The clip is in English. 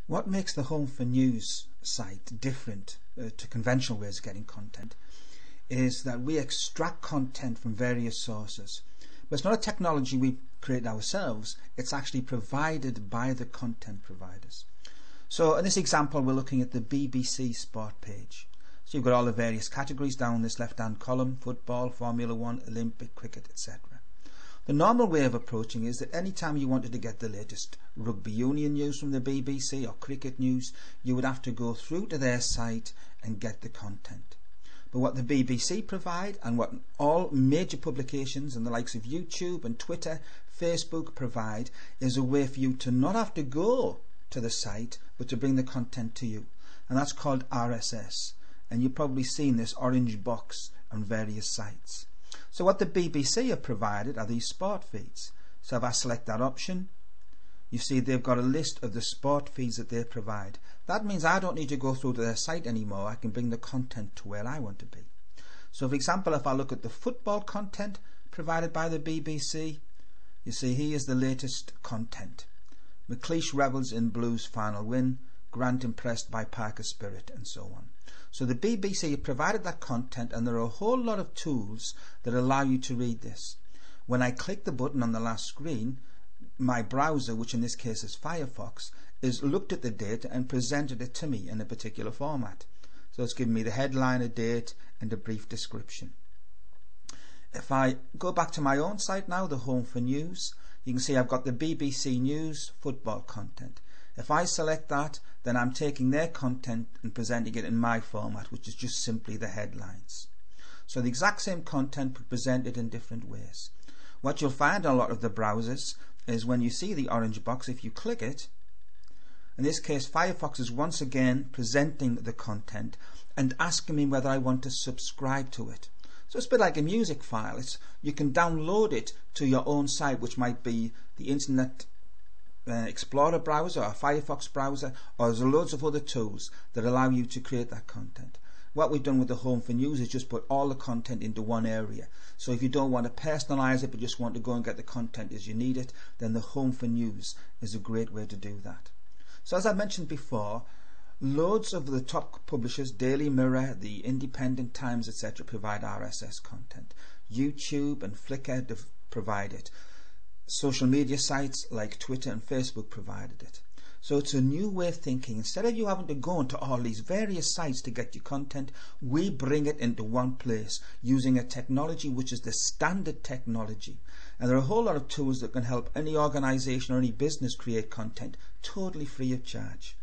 What makes the Home for News site different to conventional ways of getting content is that we extract content from various sources. But it's not a technology we create ourselves, it's actually provided by the content providers. So in this example we're looking at the BBC Sport page. So you've got all the various categories down this left hand column: football, Formula 1, Olympic, cricket, etc. The normal way of approaching is that any time you wanted to get the latest rugby union news from the BBC or cricket news, you would have to go through to their site and get the content. But what the BBC provide, and what all major publications and the likes of YouTube and Twitter, Facebook provide, is a way for you to not have to go to the site but to bring the content to you, and that's called RSS. And you've probably seen this orange box on various sites. So what the BBC have provided are these sport feeds. So if I select that option, you see they've got a list of the sport feeds that they provide. That means I don't need to go through to their site anymore. I can bring the content to where I want to be. So for example, if I look at the football content provided by the BBC, you see here's the latest content. McLeish revels in Blues' final win, Grant impressed by Parker's spirit, and so on. So the BBC provided that content, and there are a whole lot of tools that allow you to read this. When I click the button on the last screen, my browser, which in this case is Firefox, is looked at the data and presented it to me in a particular format. So it's given me the headline, a date, and a brief description. If I go back to my own site now, the Home for News, you can see I've got the BBC News football content. If I select that, then I'm taking their content and presenting it in my format, which is just simply the headlines. So the exact same content but presented in different ways. What you'll find in a lot of the browsers is when you see the orange box, if you click it, in this case Firefox is once again presenting the content and asking me whether I want to subscribe to it. So it's a bit like a music file. You can download it to your own site, which might be the Internet Explorer browser or Firefox browser, or there's loads of other tools that allow you to create that content. What we've done with the Home for News is just put all the content into one area. So if you don't want to personalize it but just want to go and get the content as you need it, then the Home for News is a great way to do that. So as I mentioned before, loads of the top publishers, Daily Mirror, the Independent, Times, etc., provide RSS content. YouTube and Flickr provide it. Social media sites like Twitter and Facebook provided it. So it's a new way of thinking. Instead of you having to go into all these various sites to get your content, we bring it into one place using a technology which is the standard technology. And there are a whole lot of tools that can help any organization or any business create content totally free of charge.